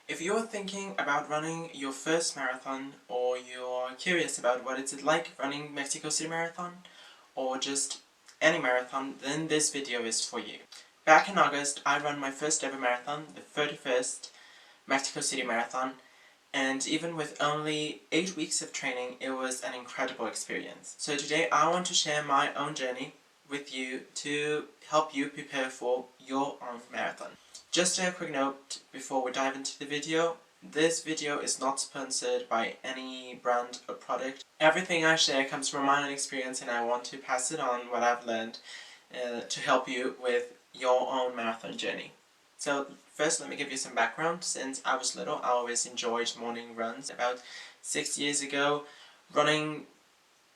If you're thinking about running your first marathon, or you're curious about what it's like running Mexico City Marathon, or just any marathon, then this video is for you. Back in August, I ran my first ever marathon, the 31st Mexico City Marathon, and even with only 8 weeks of training, it was an incredible experience. So today I want to share my own journey with you to help you prepare for your own marathon. Just a quick note before we dive into the video, this video is not sponsored by any brand or product. Everything I share comes from my own experience, and I want to pass it on what I've learned to help you with your own marathon journey. So first, let me give you some background. Since I was little, I always enjoyed morning runs. About 6 years ago, running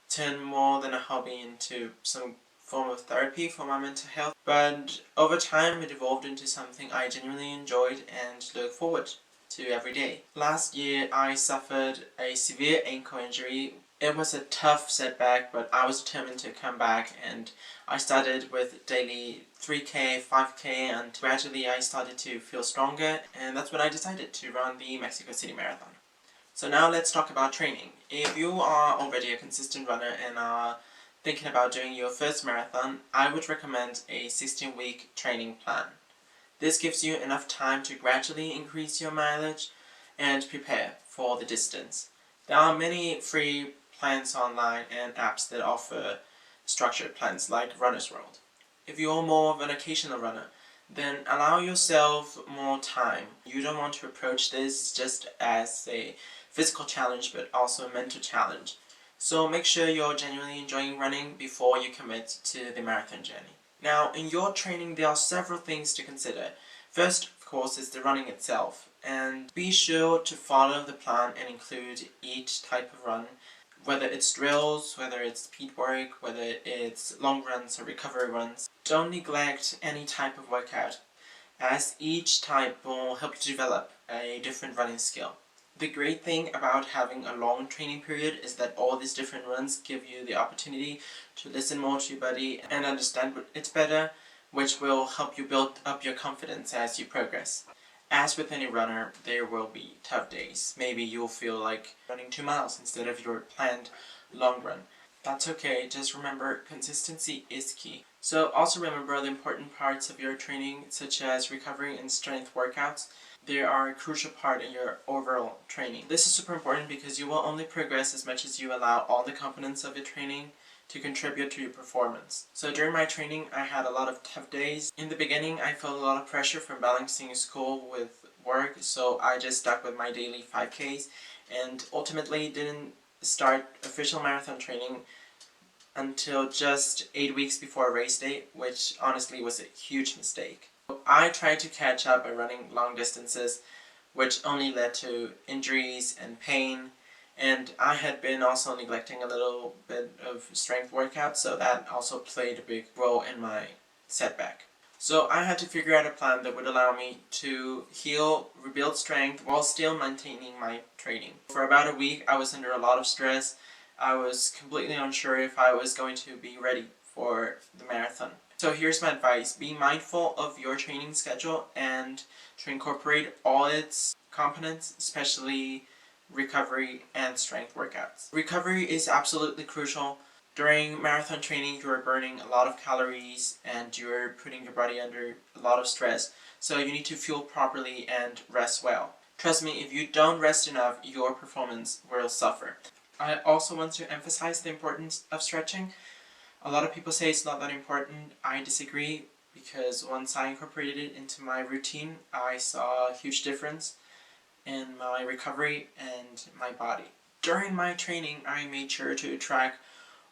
turned more than a hobby into some form of therapy for my mental health, but over time it evolved into something I genuinely enjoyed and look forward to every day. Last year I suffered a severe ankle injury. It was a tough setback, but I was determined to come back, and I started with daily 3K, 5K, and gradually I started to feel stronger, and that's when I decided to run the Mexico City Marathon. So now let's talk about training. If you are already a consistent runner and are thinking about doing your first marathon, I would recommend a 16-week training plan. This gives you enough time to gradually increase your mileage and prepare for the distance. There are many free plans online and apps that offer structured plans like Runner's World. If you're more of an occasional runner, then allow yourself more time. You don't want to approach this just as a physical challenge, but also a mental challenge. So make sure you're genuinely enjoying running before you commit to the marathon journey. Now, in your training, there are several things to consider. First, of course, is the running itself, and be sure to follow the plan and include each type of run, whether it's drills, whether it's speed work, whether it's long runs or recovery runs. Don't neglect any type of workout, as each type will help you develop a different running skill. The great thing about having a long training period is that all these different runs give you the opportunity to listen more to your body and understand it better, which will help you build up your confidence as you progress. As with any runner, there will be tough days. Maybe you'll feel like running 2 miles instead of your planned long run. That's okay, just remember consistency is key. So also remember the important parts of your training, such as recovery and strength workouts. They are a crucial part in your overall training. This is super important because you will only progress as much as you allow all the components of your training to contribute to your performance. So during my training, I had a lot of tough days. In the beginning, I felt a lot of pressure from balancing school with work, so I just stuck with my daily 5Ks and ultimately didn't start official marathon training until just 8 weeks before race day, which honestly was a huge mistake. I tried to catch up by running long distances, which only led to injuries and pain, and I had been also neglecting a little bit of strength workouts, so that also played a big role in my setback. So I had to figure out a plan that would allow me to heal, rebuild strength, while still maintaining my training. For about a week, I was under a lot of stress. I was completely unsure if I was going to be ready for the marathon. So here's my advice. Be mindful of your training schedule and to incorporate all its components, especially recovery and strength workouts. Recovery is absolutely crucial. During marathon training, you're burning a lot of calories and you're putting your body under a lot of stress, so you need to fuel properly and rest well. Trust me, if you don't rest enough, your performance will suffer. I also want to emphasize the importance of stretching. A lot of people say it's not that important. I disagree, because once I incorporated it into my routine, I saw a huge difference in my recovery and my body. During my training, I made sure to track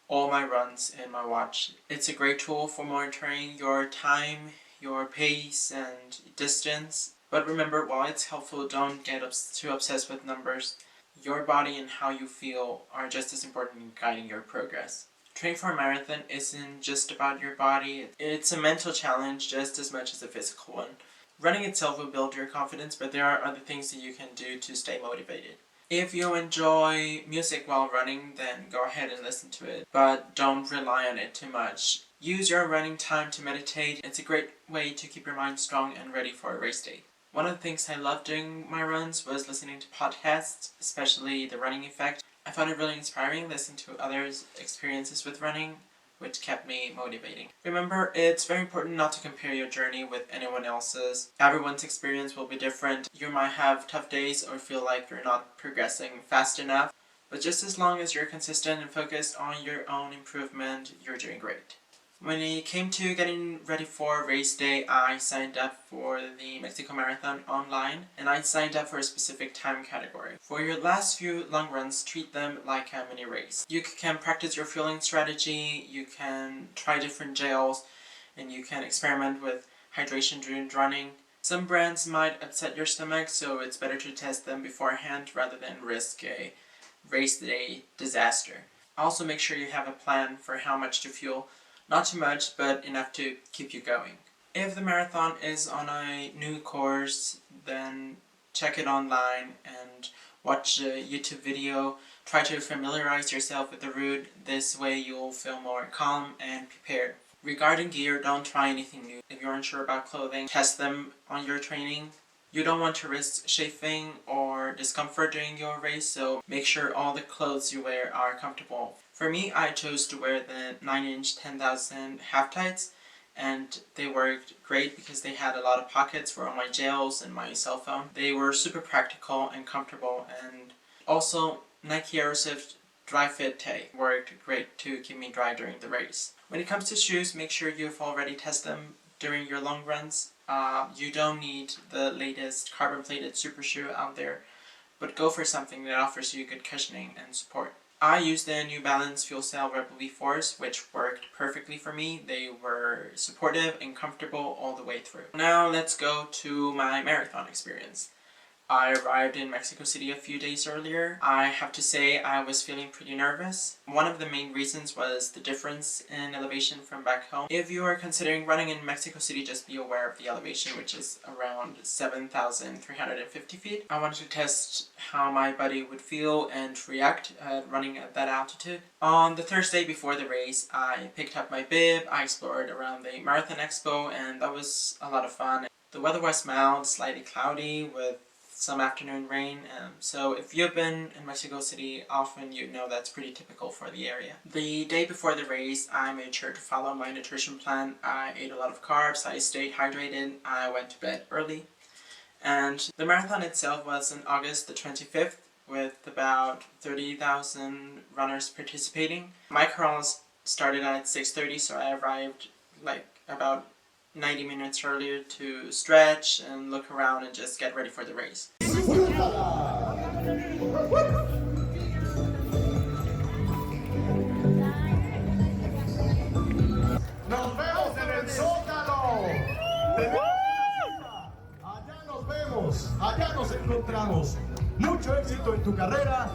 all my runs in my watch. It's a great tool for monitoring your time, your pace, and distance. But remember, while it's helpful, don't get too obsessed with numbers. Your body and how you feel are just as important in guiding your progress. Training for a marathon isn't just about your body, it's a mental challenge just as much as a physical one. Running itself will build your confidence, but there are other things that you can do to stay motivated. If you enjoy music while running, then go ahead and listen to it, but don't rely on it too much. Use your running time to meditate. It's a great way to keep your mind strong and ready for a race day. One of the things I loved doing my runs was listening to podcasts, especially The Running Effect. I found it really inspiring listening to others' experiences with running, which kept me motivating. Remember, it's very important not to compare your journey with anyone else's. Everyone's experience will be different. You might have tough days or feel like you're not progressing fast enough, but just as long as you're consistent and focused on your own improvement, you're doing great. When it came to getting ready for race day, I signed up for the Mexico Marathon online, and I signed up for a specific time category. For your last few long runs, treat them like a mini race. You can practice your fueling strategy, you can try different gels, and you can experiment with hydration during running. Some brands might upset your stomach, so it's better to test them beforehand rather than risk a race day disaster. Also make sure you have a plan for how much to fuel. Not too much, but enough to keep you going. If the marathon is on a new course, then check it online and watch a YouTube video. Try to familiarize yourself with the route. This way you'll feel more calm and prepared. Regarding gear, don't try anything new. If you're unsure about clothing, test them on your training. You don't want to risk chafing or discomfort during your race, so make sure all the clothes you wear are comfortable. For me, I chose to wear the 9-inch 10,000 half tights, and they worked great because they had a lot of pockets for all my gels and my cell phone. They were super practical and comfortable, and also Nike Aeroswift Dry Fit Tay worked great to keep me dry during the race. When it comes to shoes, make sure you've already tested them during your long runs. You don't need the latest carbon-plated super shoe out there, but go for something that offers you good cushioning and support. I used the New Balance Fuel Cell Rebel V4s, which worked perfectly for me. They were supportive and comfortable all the way through. Now let's go to my marathon experience. I arrived in Mexico City a few days earlier. I have to say I was feeling pretty nervous. One of the main reasons was the difference in elevation from back home. If you are considering running in Mexico City, just be aware of the elevation, which is around 7,350 feet. I wanted to test how my body would feel and react running at that altitude. On the Thursday before the race, I picked up my bib, I explored around the Marathon Expo, and that was a lot of fun. The weather was mild, slightly cloudy, with some afternoon rain, so if you've been in Mexico City often, you know that's pretty typical for the area. The day before the race, I made sure to follow my nutrition plan. I ate a lot of carbs, I stayed hydrated, I went to bed early. And the marathon itself was on August the 25th, with about 30,000 runners participating. My crawl started at 6:30, so I arrived like about 90 minutes earlier to stretch and look around and just get ready for the race. Nos vemos en el Zócalo. Allá nos vemos, allá nos encontramos. Mucho éxito en tu carrera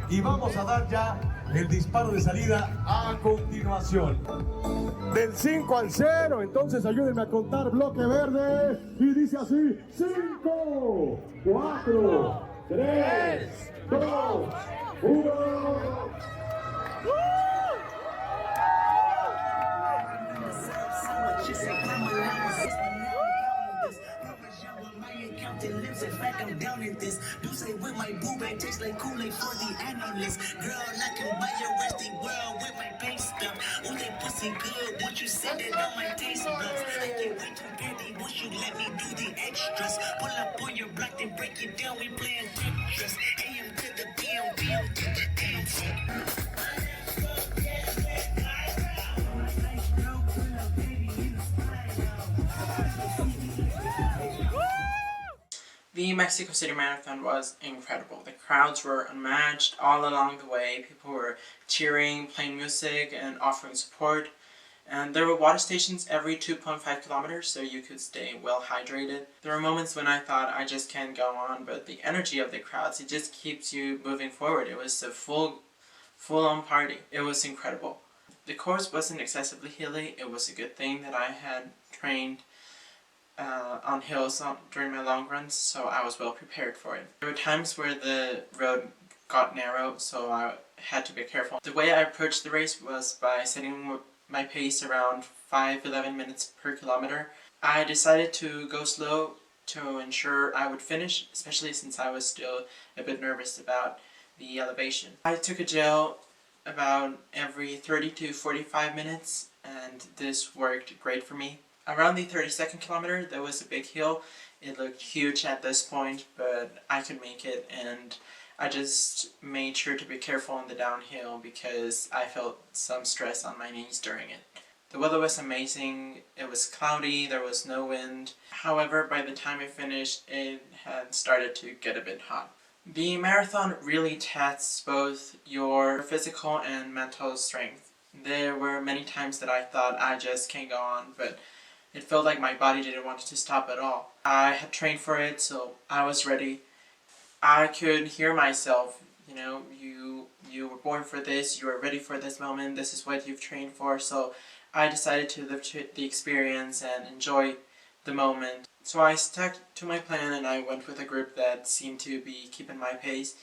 y vamos a dar ya el disparo de salida a continuación. Del 5 al 0, entonces ayúdenme a contar bloque verde y dice así: 5, 4, 3, 2, 1. I'm down in this. You say with my boo bag tastes like Kool-Aid for the analyst. Girl, I can buy your rusty world with my bank stuff. Oh, that pussy good. Once you said it on my taste buds, I get way too dirty. Once you let me do the extras, pull up on your block and break it down. We playing Tetris. AM to the PM, PM to the AM. The Mexico City Marathon was incredible. The crowds were unmatched all along the way. People were cheering, playing music, and offering support. And there were water stations every 2.5 kilometers, so you could stay well hydrated. There were moments when I thought I just can't go on, but the energy of the crowds, it just keeps you moving forward. It was a full-on party. It was incredible. The course wasn't excessively hilly. It was a good thing that I had trained on hills during my long runs, so I was well prepared for it. There were times where the road got narrow, so I had to be careful. The way I approached the race was by setting my pace around 5-11 minutes per kilometer. I decided to go slow to ensure I would finish, especially since I was still a bit nervous about the elevation. I took a gel about every 30 to 45 minutes, and this worked great for me. Around the 32nd kilometer, there was a big hill. It looked huge at this point, but I could make it, and I just made sure to be careful on the downhill because I felt some stress on my knees during it. The weather was amazing. It was cloudy, there was no wind. However, by the time I finished, it had started to get a bit hot. The marathon really tests both your physical and mental strength. There were many times that I thought I just can't go on, but it felt like my body didn't want to stop at all. I had trained for it, so I was ready. I could hear myself, you were born for this, you are ready for this moment, this is what you've trained for, so I decided to live the experience and enjoy the moment. So I stuck to my plan and I went with a group that seemed to be keeping my pace.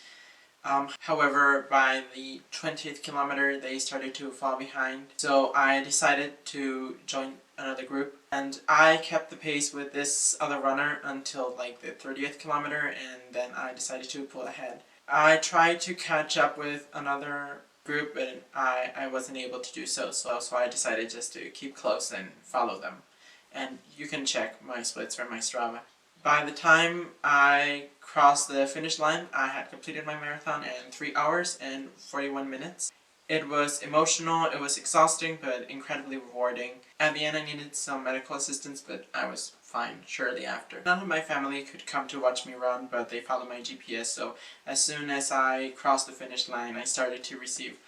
However, by the 20th kilometer, they started to fall behind. So I decided to join another group, and I kept the pace with this other runner until like the 30th kilometer, and then I decided to pull ahead. I tried to catch up with another group, but I wasn't able to do so. So I decided just to keep close and follow them. And you can check my splits from my Strava. By the time I crossed the finish line, I had completed my marathon in 3 hours and 41 minutes. It was emotional, it was exhausting, but incredibly rewarding. At the end I needed some medical assistance, but I was fine shortly after. None of my family could come to watch me run, but they followed my GPS, so as soon as I crossed the finish line, I started to receive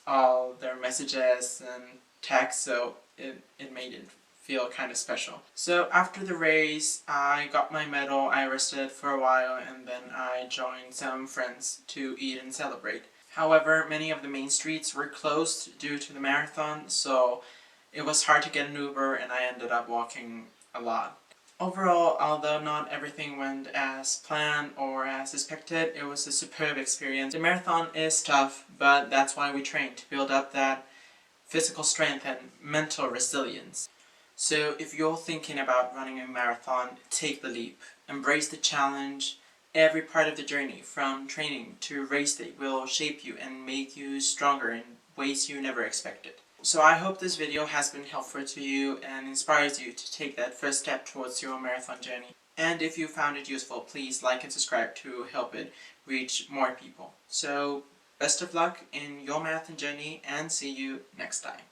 all their messages and texts, so it made it feel kind of special. So after the race, I got my medal, I rested for a while, and then I joined some friends to eat and celebrate. However, many of the main streets were closed due to the marathon, so it was hard to get an Uber and I ended up walking a lot. Overall, although not everything went as planned or as expected, it was a superb experience. The marathon is tough, but that's why we train, to build up that physical strength and mental resilience. So if you're thinking about running a marathon, take the leap. Embrace the challenge. Every part of the journey, from training to race day, will shape you and make you stronger in ways you never expected. So I hope this video has been helpful to you and inspires you to take that first step towards your marathon journey. And if you found it useful, please like and subscribe to help it reach more people. So best of luck in your marathon journey, and see you next time.